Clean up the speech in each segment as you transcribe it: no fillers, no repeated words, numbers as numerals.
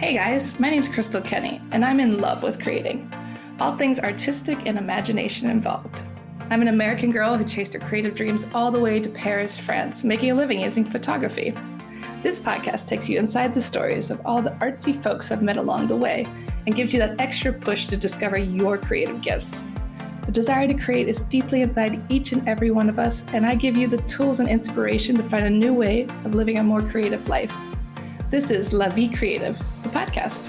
Hey guys, my name's Crystal Kenny, and I'm in love with creating. All things artistic and imagination involved. I'm an American girl who chased her creative dreams all the way to Paris, France, making a living using photography. This podcast takes you inside the stories of all the artsy folks I've met along the way and gives you that extra push to discover your creative gifts. The desire to create is deeply inside each and every one of us, and I give you the tools and inspiration to find a new way of living a more creative life. This is La Vie Creative, the podcast.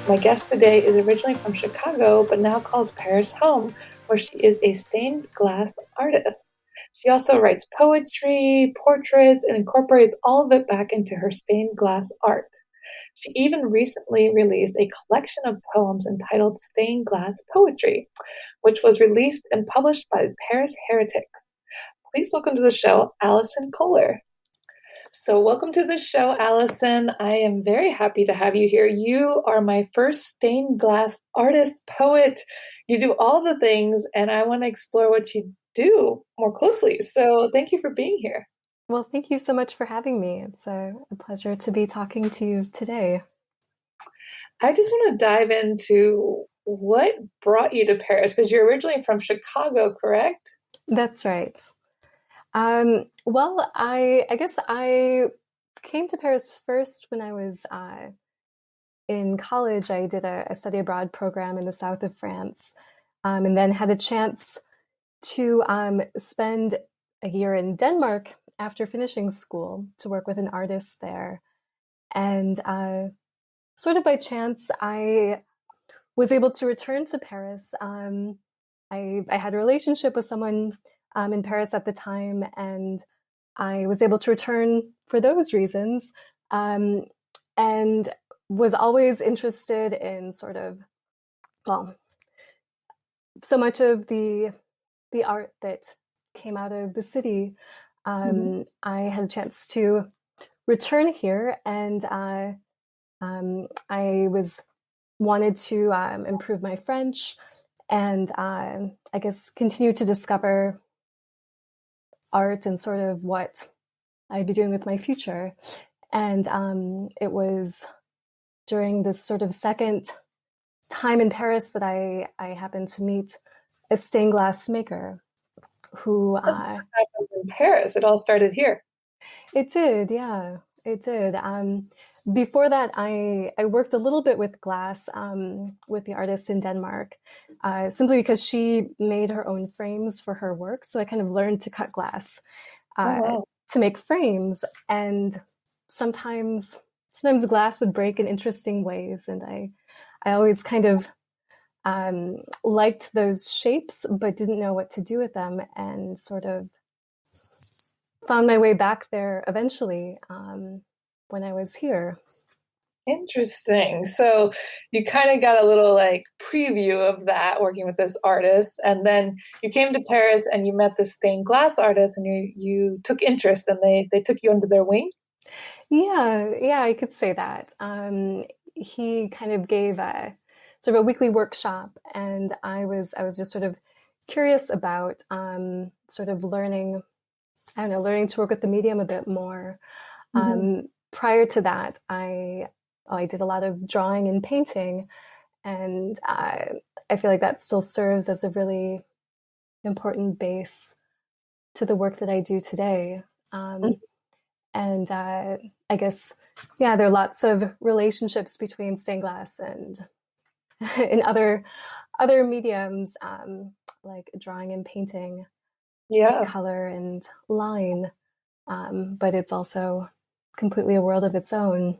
My guest today is originally from Chicago, but now calls Paris home, where she is a stained glass artist. She also writes poetry, portraits, and incorporates all of it back into her stained glass art. She even recently released a collection of poems entitled Stained Glass Poetry, which was released and published by Paris Heretics. Please welcome to the show, Alison Koehler. So welcome to the show, Alison. I am very happy to have you here. You are my first stained glass artist, poet. You do all the things, and I want to explore what you do more closely. So thank you for being here. Well, thank you so much for having me. It's a pleasure to be talking to you today. I just want to dive into what brought you to Paris, because you're originally from Chicago, correct? That's right. Well, I guess I came to Paris first when I was in college. I did a study abroad program in the south of France, and then had a chance to spend a year in Denmark after finishing school to work with an artist there. And sort of by chance, I was able to return to Paris. I had a relationship with someone in Paris at the time, and I was able to return for those reasons, and was always interested in sort of, well, so much of the art that came out of the city. I had a chance to return here, and I wanted to improve my French, and I guess continue to discover art and sort of what I'd be doing with my future. And it was during this sort of second time in Paris that I happened to meet a stained glass maker who in Paris. It all started here. It did, yeah, it did. Before that, I worked a little bit with glass with the artist in Denmark, simply because she made her own frames for her work. So I kind of learned to cut glass to make frames, and sometimes the glass would break in interesting ways, and I always kind of liked those shapes, but didn't know what to do with them, and sort of found my way back there eventually when I was here. Interesting. So you kind of got a little like preview of that working with this artist, and then you came to Paris and you met this stained glass artist, and you took interest, and they took you under their wing. Yeah, I could say that. He kind of gave a sort of a weekly workshop, and I was just sort of curious about sort of learning to work with the medium a bit more. Prior to that, I did a lot of drawing and painting, and I feel like that still serves as a really important base to the work that I do today. And I guess, yeah, there are lots of relationships between stained glass and in other mediums, like drawing and painting, color and line, but it's also completely a world of its own.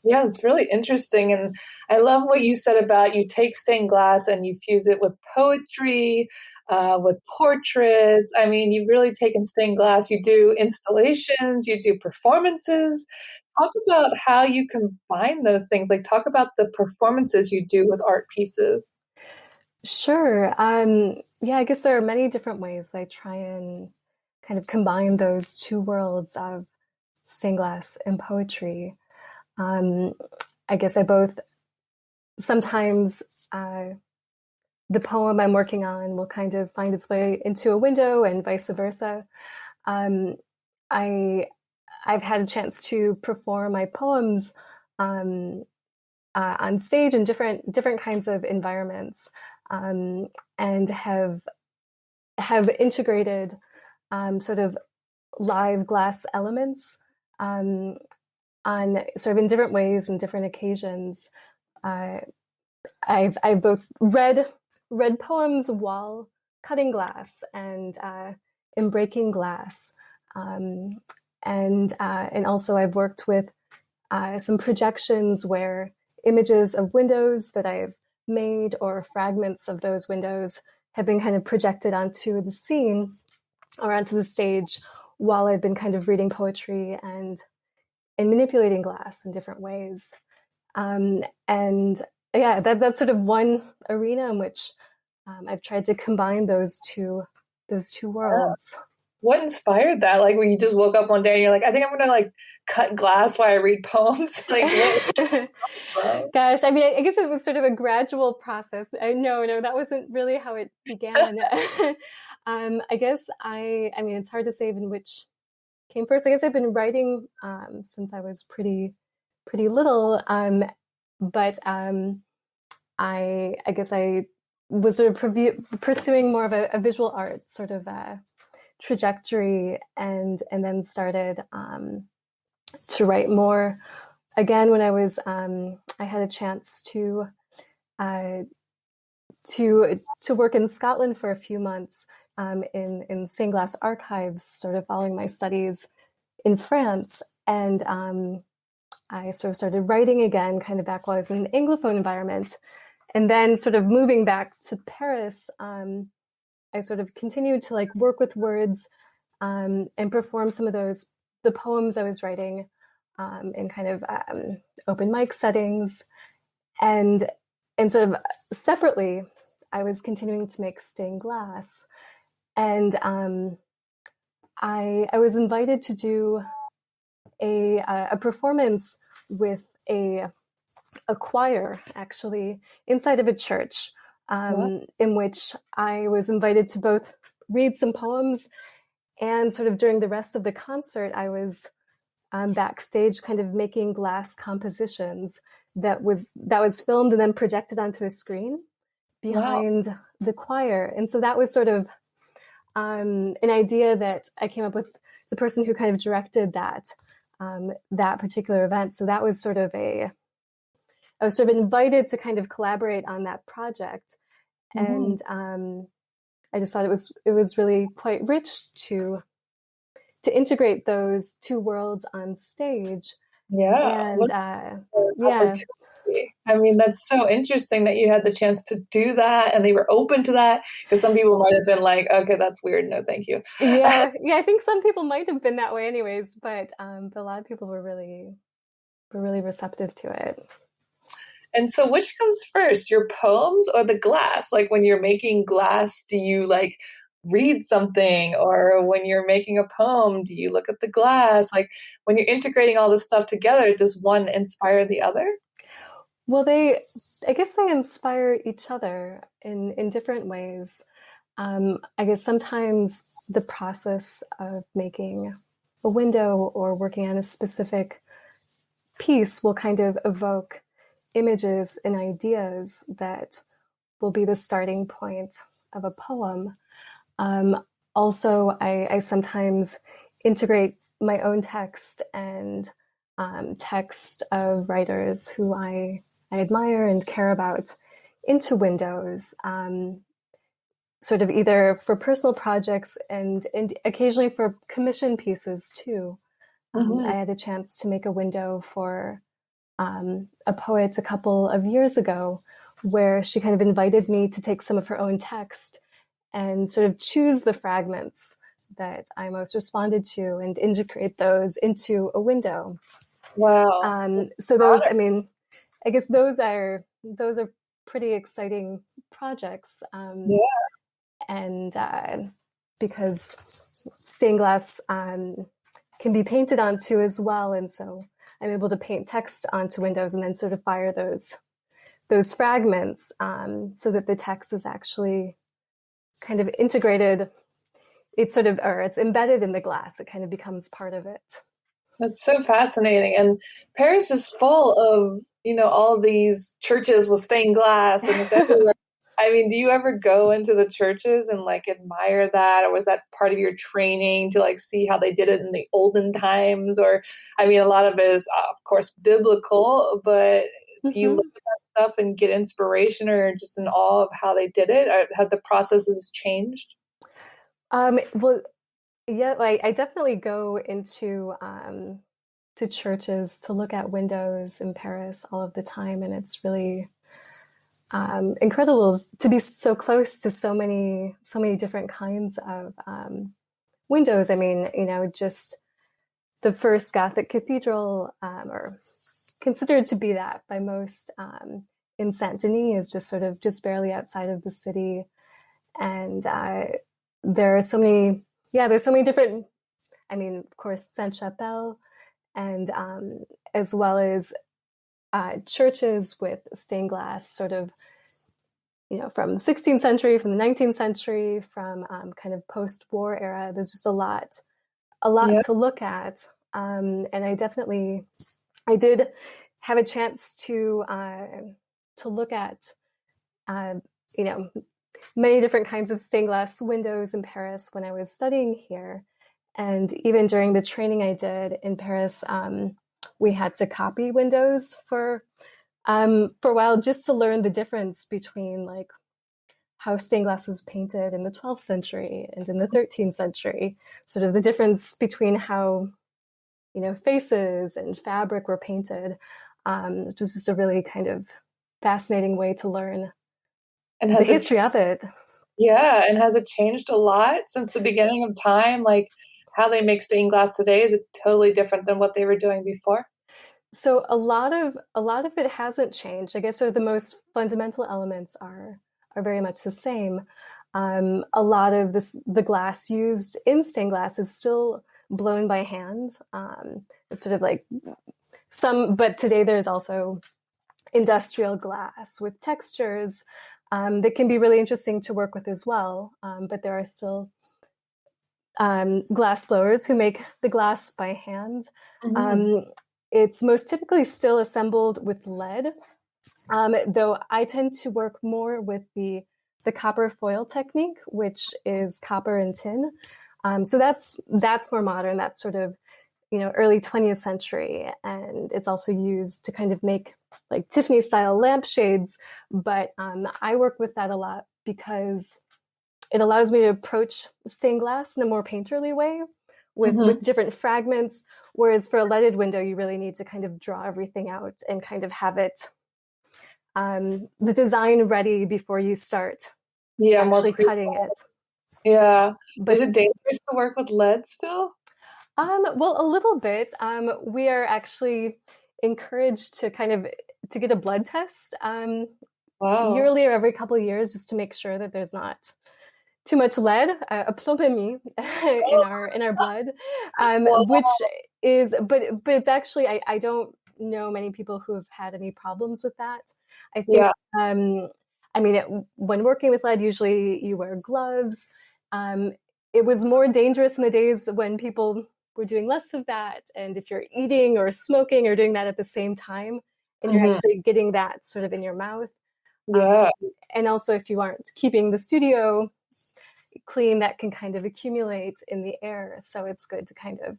Yeah, it's really interesting. And I love what you said about you take stained glass and you fuse it with poetry, with portraits. I mean, you've really taken stained glass. You do installations, you do performances. Talk about how you combine those things. Like, talk about the performances you do with art pieces. Sure. Yeah, I guess there are many different ways I try and kind of combine those two worlds of stained glass and poetry. I guess I both sometimes the poem I'm working on will kind of find its way into a window and vice versa. Um, I I've had a chance to perform my poems um, on stage in different kinds of environments, and have integrated sort of live glass elements um, on sort of in different ways and different occasions. Uh, I've both read poems while cutting glass and breaking glass, um, and also I've worked with some projections where images of windows that I've made or fragments of those windows have been kind of projected onto the scene or onto the stage while I've been kind of reading poetry and manipulating glass in different ways. And yeah, that's sort of one arena in which I've tried to combine those two worlds. What inspired that? Like when you just woke up one day and you're like, I think I'm gonna like cut glass while I read poems. Like what? Gosh, I mean, I guess it was sort of a gradual process. No, that wasn't really how it began. I guess I mean, it's hard to say even which came first. I guess I've been writing since I was pretty little, but I guess I was sort of pursuing more of a visual art sort of trajectory, and then started to write more again when I was I had a chance uh, to work in Scotland for a few months in stained glass archives, sort of following my studies in France, and I sort of started writing again, kind of back while I was in an Anglophone environment, and then sort of moving back to Paris. I sort of continued to like work with words and perform some of the poems I was writing in kind of open mic settings, and sort of separately, I was continuing to make stained glass, and I was invited to do a performance with a choir, actually, inside of a church, What? in which I was invited to both read some poems, and sort of during the rest of the concert, I was backstage kind of making glass compositions that was filmed and then projected onto a screen Wow. behind the choir. And so that was sort of an idea that I came up with the person who kind of directed that particular event. So that was I was sort of invited to kind of collaborate on that project. Mm-hmm. And I just thought it was really quite rich to integrate those two worlds on stage. Yeah. And What an yeah, opportunity. I mean, that's so interesting that you had the chance to do that and they were open to that. Because some people might have been like, okay, that's weird. No, thank you. yeah. I think some people might have been that way, anyways. But a lot of people were really receptive to it. And so, which comes first, your poems or the glass? Like when you're making glass, do you like read something? Or when you're making a poem, do you look at the glass? Like when you're integrating all this stuff together, does one inspire the other? Well, I guess they inspire each other in different ways. I guess sometimes the process of making a window or working on a specific piece will kind of evoke images and ideas that will be the starting point of a poem. Also, I sometimes integrate my own text and text of writers who I admire and care about into windows, sort of either for personal projects and occasionally for commission pieces too. I Hmm. had a chance to make a window for a poet a couple of years ago where she kind of invited me to take some of her own text and sort of choose the fragments that I most responded to and integrate those into a window. Wow. So those, I mean, I guess those are pretty exciting projects, Yeah. and because stained glass can be painted onto as well, and so I'm able to paint text onto windows and then sort of fire those those fragments so that the text is actually kind of integrated. It's sort of, or it's embedded in the glass. It kind of becomes part of it. That's so fascinating. And Paris is full of, all these churches with stained glass and it's everywhere. I mean, do you ever go into the churches and like admire that? Or was that part of your training to like see how they did it in the olden times? Or, I mean, a lot of it is, of course, biblical, but do you look Mm-hmm. at that stuff and get inspiration or just in awe of how they did it? Or have the processes changed? Well, yeah, like I definitely go into to churches to look at windows in Paris all of the time, and it's really incredible to be so close to so many different kinds of windows. I mean, just the first Gothic cathedral, or considered to be that by most, in Saint Denis, is just sort of just barely outside of the city, and there are so many, yeah, there's so many different. I mean, of course, Sainte Chapelle, and as well as churches with stained glass, sort of, from the 16th century, from the 19th century, from kind of post-war era. There's just a lot Yeah. to look at, and I did have a chance to look at, uh, you know, many different kinds of stained glass windows in Paris when I was studying here. And even during the training I did in Paris, we had to copy windows for a while just to learn the difference between like how stained glass was painted in the 12th century and in the 13th century, sort of the difference between how, faces and fabric were painted, which was just a really kind of fascinating way to learn And the has it, history of it. yeah, and has it changed a lot since the beginning of time? Like how they make stained glass today, is it totally different than what they were doing before? So a lot of it hasn't changed. I guess sort of the most fundamental elements are very much the same. A lot of the glass used in stained glass is still blown by hand. It's sort of like but today there's also industrial glass with textures that can be really interesting to work with as well. But there are still glass blowers who make the glass by hand. Hmm. Um, it's most typically still assembled with lead, though I tend to work more with the copper foil technique, which is copper and tin. So that's more modern. That's sort of early 20th century, and it's also used to kind of make like Tiffany style lampshades. But I work with that a lot because it allows me to approach stained glass in a more painterly way with Hmm. different fragments. Whereas for a leaded window, you really need to kind of draw everything out and kind of have it the design ready before you start Yeah, more actually pre. cutting it. Yeah. Is But it dangerous to work with lead still? well, a little bit. We are actually encouraged to kind of to get a blood test Wow. yearly or every couple of years just to make sure that there's not too much lead, a plombémie in our blood, Wow. which is but it's actually I don't know many people who have had any problems with that. I think Yeah. I mean when working with lead, usually you wear gloves. Um, it was more dangerous in the days when people were doing less of that, and if you're eating or smoking or doing that at the same time, and you're Hmm. actually getting that sort of in your mouth. Um, Yeah. and also, if you aren't keeping the studio clean, that can kind of accumulate in the air. So it's good to kind of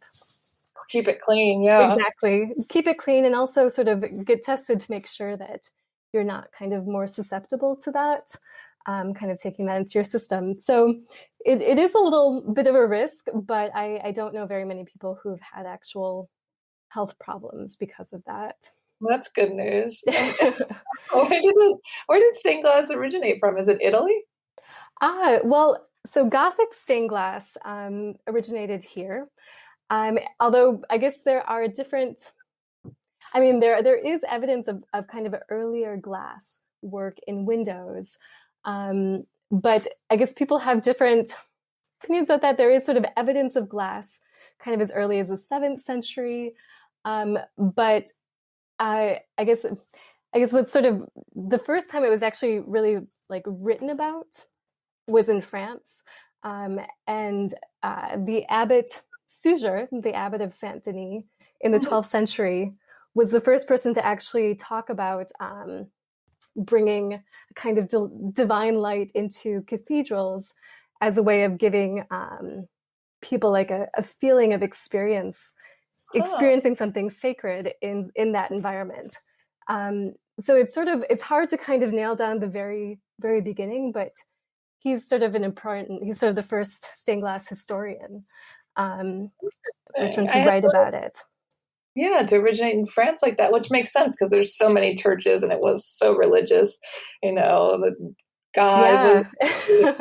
Keep it clean. Yeah. exactly keep it clean and also sort of get tested to make sure that you're not kind of more susceptible to that, kind of taking that into your system. So it is a little bit of a risk, but I don't know very many people who've had actual health problems because of that. Well, that's good news. And where did stained glass originate from? Is it Italy? Well, so Gothic stained glass originated here. Although I guess there are different. I mean, there is evidence of kind of earlier glass work in windows, but I guess people have different opinions about that. There is sort of evidence of glass kind of as early as the 7th century, but I guess I guess what's sort of the first time it was actually really like written about was in France. And the abbot Suger, the abbot of Saint Denis in the Mhm. 12th century, was the first person to actually talk about bringing a kind of divine light into cathedrals as a way of giving people like a feeling of Huh. experiencing something sacred in that environment. So it's hard to kind of nail down the very beginning, but he's sort of the first stained glass historian, um, first one Interesting. to I had write about it. Yeah, to originate in France like that, which makes sense because there's so many churches and it was so religious, the God Yeah.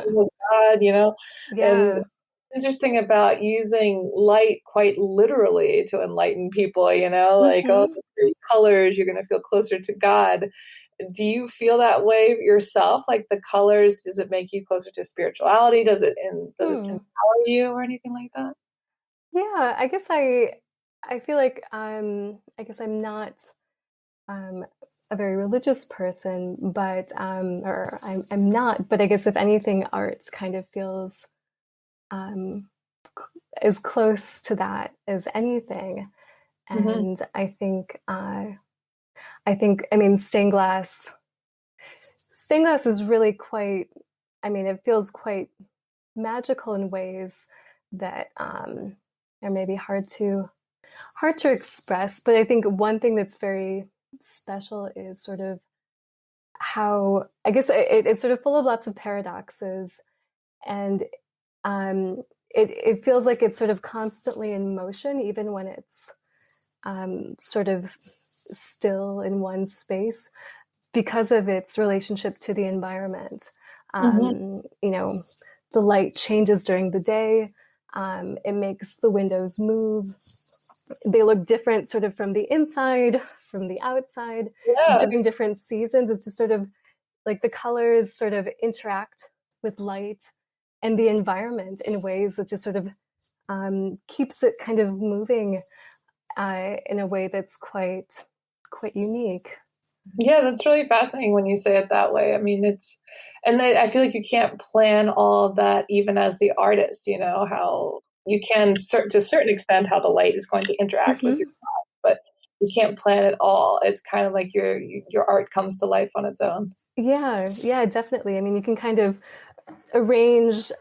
was God, and Yeah. interesting about using light quite literally to enlighten people, like, oh, Hmm. the pretty colors, you're going to feel closer to God. Do you feel that way yourself? Like the colors, does it make you closer to spirituality? Does it Hmm. empower you or anything like that? Yeah, I feel like I guess I'm not um, a very religious person, but or I'm not. But I guess if anything, art kind of feels um, as close to that as anything. Hmm. And I think I mean stained glass is really quite. I mean, it feels quite magical in ways that are maybe hard to express. But I think one thing that's very special is sort of how I guess it's sort of full of lots of paradoxes, and it feels like it's sort of constantly in motion, even when it's sort of still in one space because of its relationship to the environment. Hmm. You know, the light changes during the day. It makes the windows move. They look different sort of from the inside, from the outside, Yeah. during different seasons. It's just sort of like the colors sort of interact with light and the environment in ways that just sort of keeps it kind of moving in a way that's quite unique. Yeah, that's really fascinating when you say it that way. I mean, I feel like you can't plan all of that even as the artist, how you can, to a certain extent, how the light is going to interact with your Mm-hmm. class, but you can't plan it all. It's kind of like your art comes to life on its own. Yeah, yeah, definitely. I mean, you can kind of arrange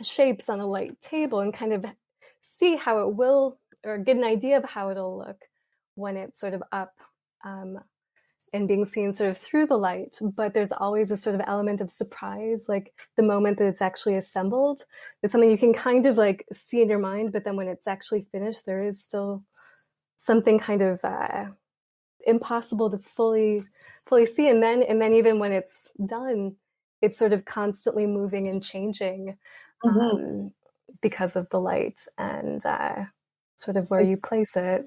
shapes on a light table and kind of see how it will, or get an idea of how it'll look when it's sort of up um, and being seen sort of through the light. But there's always a sort of element of surprise, like the moment that it's actually assembled. It's something you can kind of like see in your mind, but then when it's actually finished, there is still something kind of impossible to fully see. And then even when it's done, it's sort of constantly moving and changing Hmm. um, because of the light and sort of where you place it.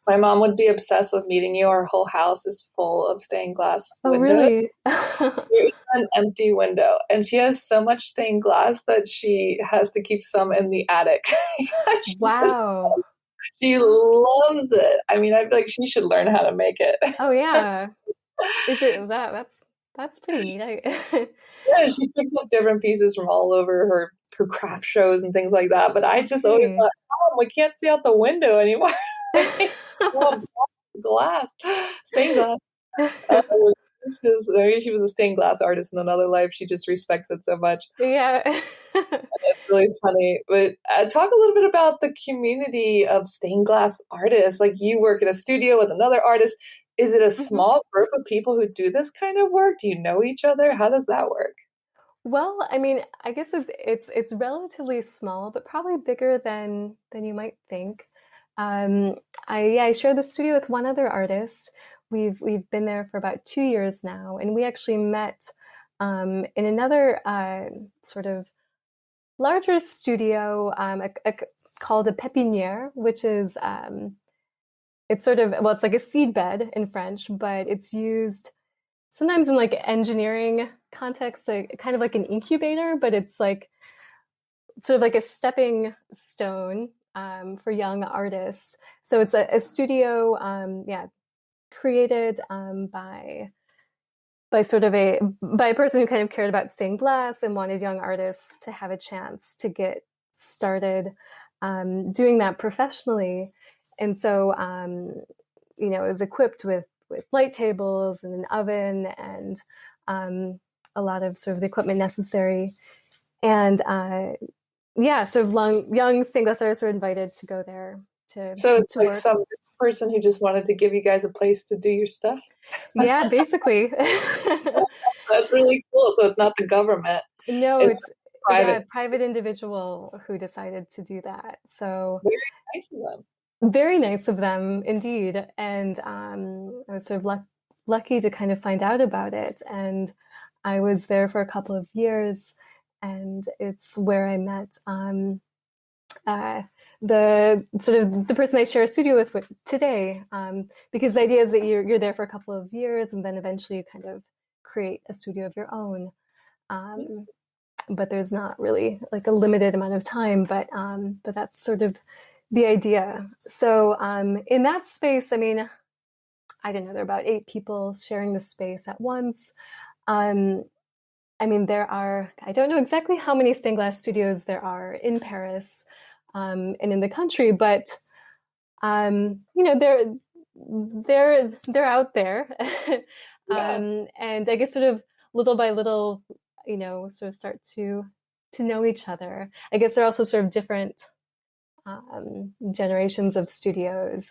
My mom would be obsessed with meeting you. Our whole house is full of stained glass Oh, windows. really? There's an empty window, and she has so much stained glass that she has to keep some in the attic. she, just, Wow. she loves it. I mean, I feel like she should learn how to make it. Oh, yeah. Is it that's pretty neat. Yeah, she picks up different pieces from all over her craft shows and things like that. But I just always Okay. thought, oh, we can't see out the window anymore. It's all glass, stained glass. Uh, maybe she was a stained glass artist in another life. She just respects it so much. Yeah. It's really funny. But talk a little bit about the community of stained glass artists. Like you work in a studio with another artist. Is it a Mhm. small group of people who do this kind of work? Do you know each other? How does that work? Well, I mean, I guess it's relatively small, but probably bigger than you might think. Um, I share the studio with one other artist. We've been there for about 2 years now, and we actually met in another sort of larger studio called a pépinière, which is it's sort of well, it's like a seed bed in French, but it's used sometimes in like engineering context, like kind of like an incubator, but it's like sort of like a stepping stone for young artists. So it's a studio, yeah, created by sort of by a person who kind of cared about stained glass and wanted young artists to have a chance to get started doing that professionally. And so, it was equipped with light tables and an oven and a lot of sort of the equipment necessary. And sort of young stained glass artists were invited to go there So it's to like work. some person who just wanted to give you guys a place to do your stuff. Yeah, basically. That's really cool. So it's not the government; No, it's it's private. a private individual who decided to do that. So Very nice of them. very nice of them indeed. And I was sort of lucky to kind of find out about it. And I was there for a couple of years, and it's where I met uh, the sort of the person I share a studio with today. Because the idea is that you're there for a couple of years, and then eventually you kind of create a studio of your own. But there's not really like a limited amount of time. But that's sort of the idea. So in that space, I mean, I don't know, there are about 8 people sharing the space at once. I mean, I don't know exactly how many stained glass studios there are in Paris and in the country, but they're out there, Yeah. and I guess sort of little by little, sort of start to know each other. I guess they're also sort of different generations of studios.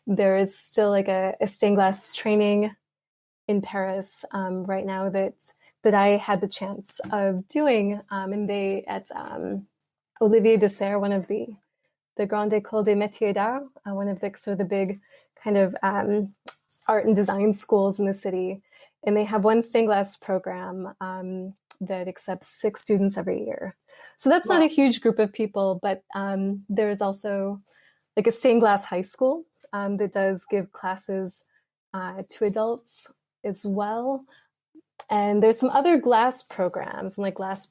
There is still like a stained glass training in Paris right now that I had the chance of doing, and they at Olivier Dessert, one of the Grande École des Métiers d'Art, one of the sort of the big kind of art and design schools in the city, and they have one stained glass program that accepts 6 students every year. So that's not Wow. a huge group of people, but there's also like a stained glass high school that does give classes to adults as well. And there's some other glass programs and like glass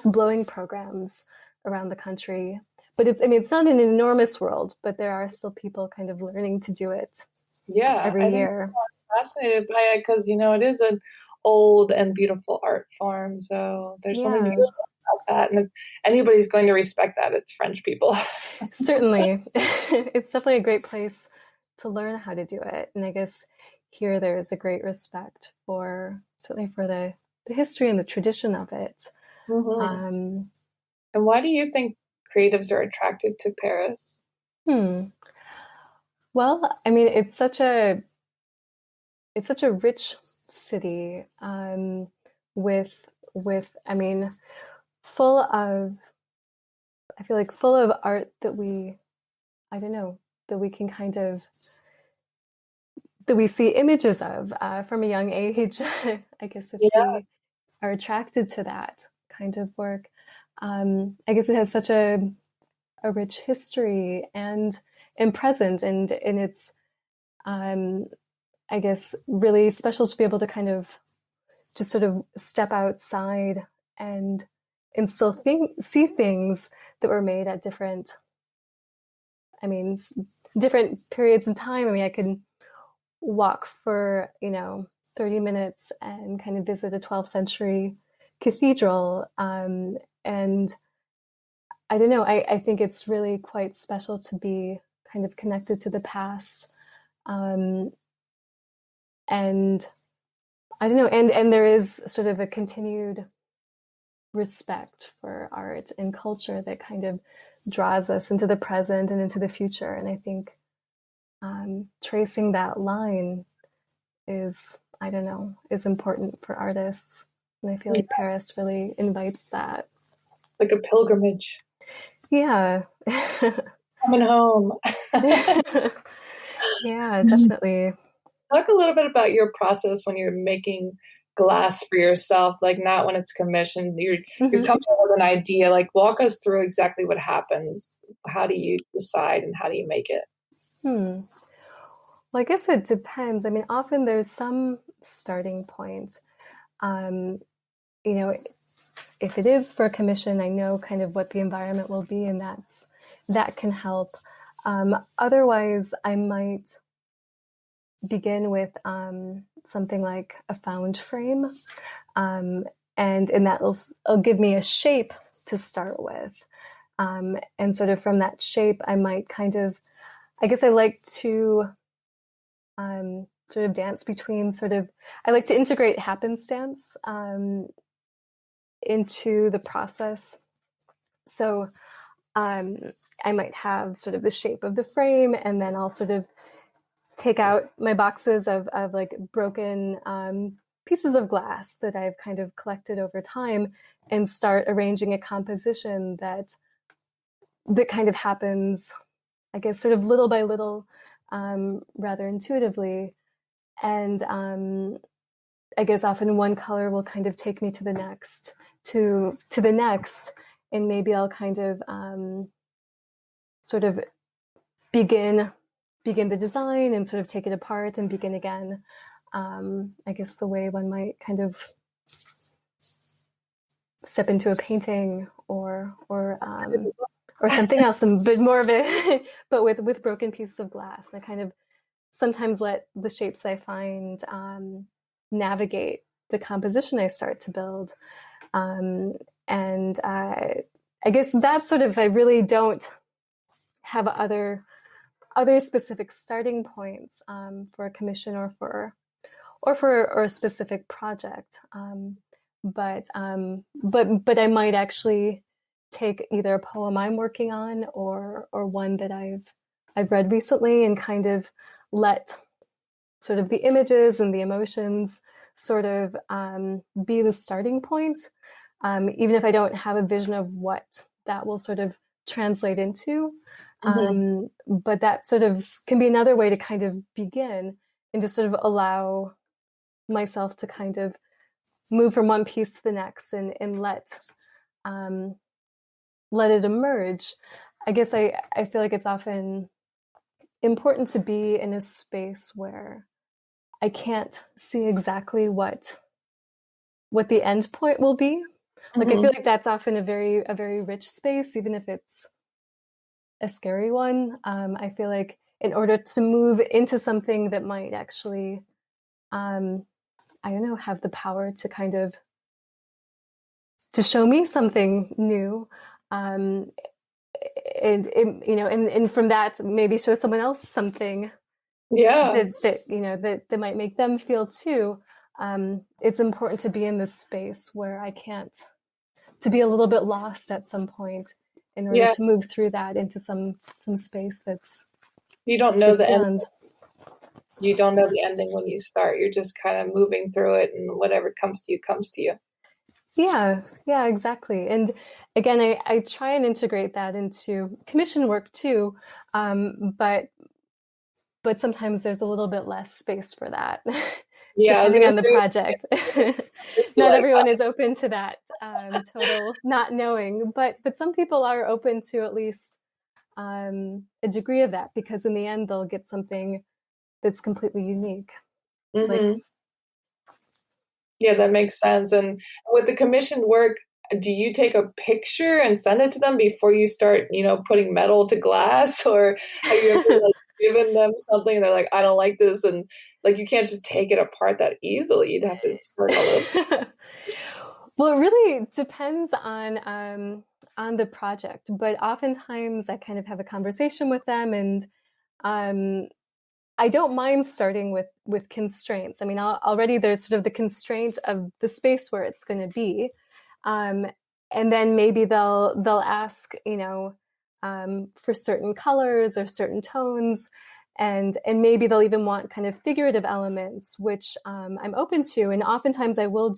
blowing programs around the country. But it's not an enormous world, but there are still people kind of learning to do it Yeah, every I think year. I'm fascinated by it because it is an old and beautiful art form. So there's something Yeah, beautiful about that, and if anybody's going to respect that, it's French people. certainly. It's definitely a great place to learn how to do it. And I guess here there is a great respect for certainly for the history and the tradition of it. Hmm. Um, And why do you think creatives are attracted to Paris? hmm. Well, I mean, it's such a rich city with I mean, full of I feel like full of art that I don't know that we can kind of that we see images of from a young age. I guess if Yeah, we are attracted to that kind of work, I guess it has such a rich history and present, and it's I guess really special to be able to kind of just sort of step outside and still see things that were made at I mean, different periods in time. I mean, I could walk for 30 minutes and kind of visit a 12th century cathedral, and I don't know. I think it's really quite special to be kind of connected to the past, um, and I don't know. And there is sort of a continued respect for art and culture that kind of draws us into the present and into the future. And I think tracing that line is, I don't know, is important for artists. And I feel yeah, like Paris really invites that. like a pilgrimage. Yeah. Coming home. Yeah, definitely. Talk a little bit about your process when you're making glass for yourself, like not when it's commissioned. You're Hmm. coming up with an idea. Like walk us through exactly what happens. How do you decide and how do you make it? Hmm. Well, I guess it depends. I mean, often there's some starting point. Um, you know, if it is for a commission, I know kind of what the environment will be, and that can help. Otherwise, I might. begin with something like a found frame, um, and that'll give me a shape to start with, and sort of from that shape, I might kind of, I guess I like to sort of dance between sort of, I like to integrate happenstance into the process. So I might have sort of the shape of the frame, and then I'll sort of take out my boxes of like broken pieces of glass that I've kind of collected over time and start arranging a composition that kind of happens, I guess, sort of little by little, rather intuitively. And I guess often one color will kind of take me to the next, to the next, and maybe I'll kind of sort of begin the design and sort of take it apart and begin again. I guess the way one might kind of step into a painting or something else, but more of it, but with broken pieces of glass. I kind of sometimes let the shapes I find navigate the composition I start to build. And I guess that's sort of, I really don't have other specific starting points for a commission or for a specific project. But I might actually take either a poem I'm working on or one that I've read recently and kind of let sort of the images and the emotions sort of be the starting point, even if I don't have a vision of what that will sort of translate into. But that sort of can be another way to kind of begin and to sort of allow myself to kind of move from one piece to the next and let it emerge. I guess I feel like it's often important to be in a space where I can't see exactly what the end point will be. Like, I feel like that's often a very rich space, even if it's a scary one. I feel like in order to move into something that might actually, I don't know, have the power to kind of to show me something new, and from that maybe show someone else something that might make them feel too. It's important to be in this space where I can't, to be a little bit lost at some point in order to move through that into some space that's you don't know the beyond. end. You don't know the ending when you start. You're just kind of moving through it, and whatever comes to you comes to you. Yeah, exactly. And again, I try and integrate that into commission work too, but sometimes there's a little bit less space for that, depending on the project. Not everyone is open to that total not knowing, but some people are open to at least a degree of that, because in the end they'll get something that's completely unique. Like, yeah, that makes sense. And with the commissioned work, do you take a picture and send it to them before you start, putting metal to glass? Or have you ever given them something and they're like, I don't like this, and like you can't just take it apart that easily. You'd have to start all over. Well, it really depends on the project, but oftentimes I kind of have a conversation with them, and I don't mind starting with constraints. I mean, already there's sort of the constraint of the space where it's going to be, and then maybe they'll ask, for certain colors or certain tones, and maybe they'll even want kind of figurative elements, which I'm open to. And oftentimes I will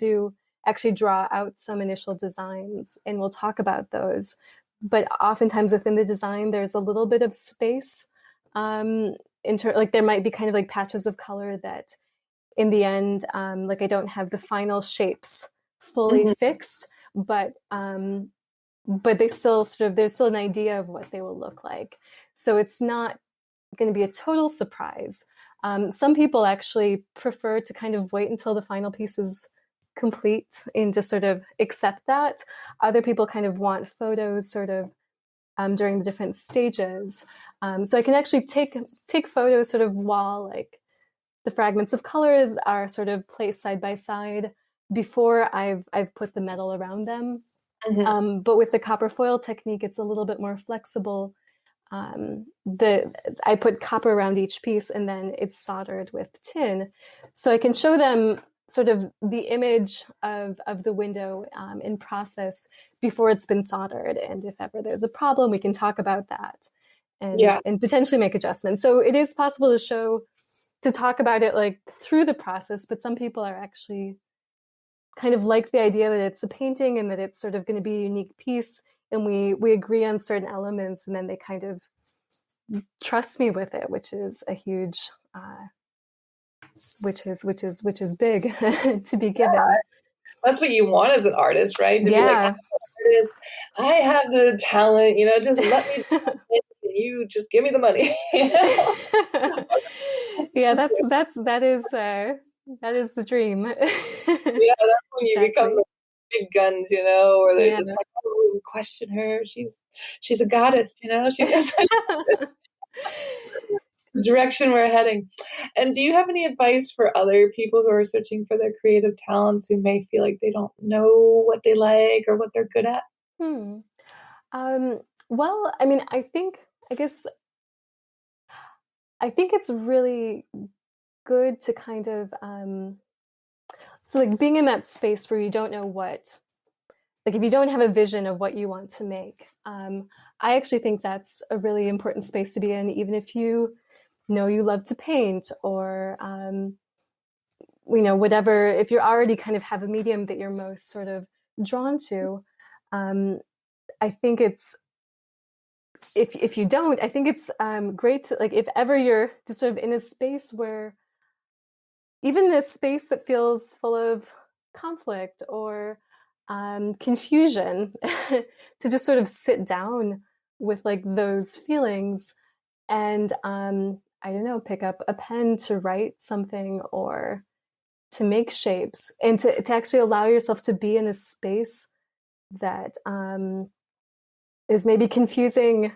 actually draw out some initial designs, and we'll talk about those. But oftentimes within the design, there's a little bit of space. Like there might be kind of like patches of color that in the end, like I don't have the final shapes fully fixed, but they still there's still an idea of what they will look like. So it's not going to be a total surprise. Some people actually prefer to kind of wait until the final piece is complete and just sort of accept that. Other people kind of want photos sort of during the different stages. So I can actually take photos sort of while like the fragments of colors are sort of placed side by side before I've put the metal around them. Mhm. But with the copper foil technique, it's a little bit more flexible. I put copper around each piece and then it's soldered with tin. So I can show them sort of the image of the window in process before it's been soldered. And if ever there's a problem, we can talk about that Yeah. and potentially make adjustments. So it is possible to talk about it like through the process, but some people are actually kind of like the idea that it's a painting and that it's sort of going to be a unique piece, and we agree on certain elements, and then they kind of trust me with it, which is a huge which is big to be given. That's what you want as an artist, right? To be like, Yeah. I'm an artist, I have the talent, just let me do it, and you just give me the money. Yeah, that is the dream. Yeah, that's when you become Exactly. the big guns, where they're Yeah. just like, oh, we question her. She's a goddess, she knows the direction we're heading. And do you have any advice for other people who are searching for their creative talents, who may feel like they don't know what they like or what they're good at? Hmm. Well, I mean, I think it's really good to kind of so like being in that space where you don't know what, like if you don't have a vision of what you want to make. I actually think that's a really important space to be in, even if you know you love to paint or whatever. If you already kind of have a medium that you're most sort of drawn to, um, I think it's if you don't, I think it's great to, like, if ever you're just sort of in a space where even this space that feels full of conflict or confusion, to just sort of sit down with like those feelings and I don't know, pick up a pen to write something or to make shapes, and to actually allow yourself to be in a space that is maybe confusing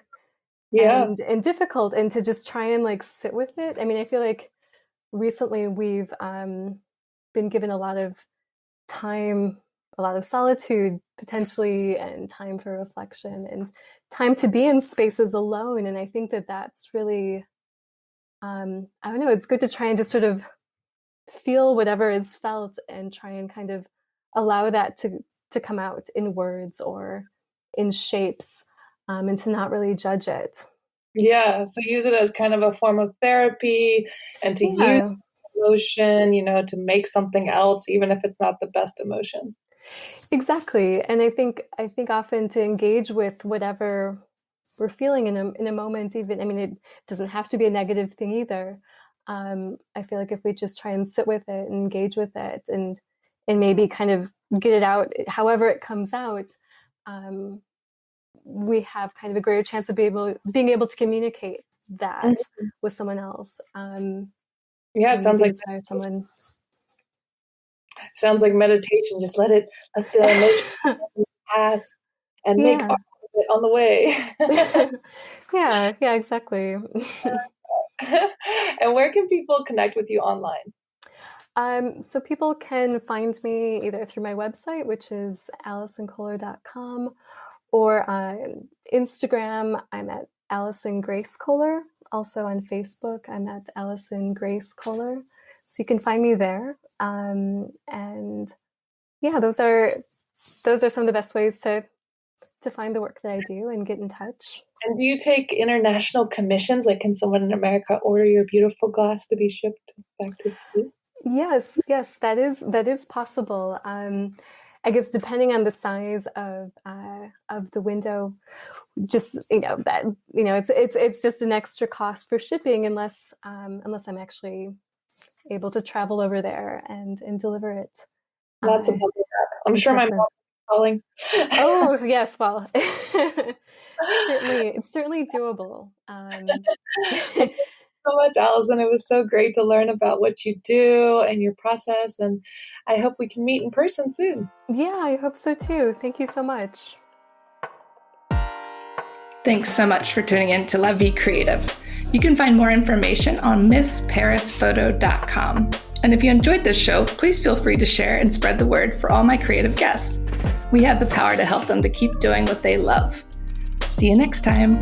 Yeah. and difficult, and to just try and like sit with it. I mean, I feel like recently we've been given a lot of time, a lot of solitude potentially, and time for reflection and time to be in spaces alone. And I think that that's really, I don't know, it's good to try and just sort of feel whatever is felt and try and kind of allow that to come out in words or in shapes, and to not really judge it. Yeah. So use it as kind of a form of therapy, and to use Yeah, emotion, to make something else, even if it's not the best emotion. exactly. And I think often to engage with whatever we're feeling in a moment, even, I mean, it doesn't have to be a negative thing either. I feel like if we just try and sit with it and engage with it and maybe kind of get it out however it comes out, um, we have kind of a greater chance of being able to communicate that Mhm. with someone else, Yeah, it and maybe inspire someone. sounds like meditation. Just let the emotion pass, and make Yeah. art of it on the way. Yeah, yeah, exactly. And where can people connect with you online? So people can find me either through my website, which is alisonkoehler.com, or on Instagram, I'm at Alison Grace Koehler. Also on Facebook, I'm at Alison Grace Koehler. So you can find me there. And yeah, those are some of the best ways to find the work that I do and get in touch. And do you take international commissions? Like, can someone in America order your beautiful glass to be shipped back to the States? Yes, yes, that is possible. I guess depending on the size of the window, just that it's just an extra cost for shipping unless I'm actually able to travel over there and deliver it. Lots of bubble wrap. I'm In sure my mom person. is calling. Oh yes, well, it's certainly doable. Well, thank you so much, Allison. It was so great to learn about what you do and your process, and I hope we can meet in person soon. Yeah, I hope so too. Thank you so much. Thanks so much for tuning in to La Vie Creative. You can find more information on MissParisPhoto.com. And if you enjoyed this show, please feel free to share and spread the word for all my creative guests. We have the power to help them to keep doing what they love. See you next time.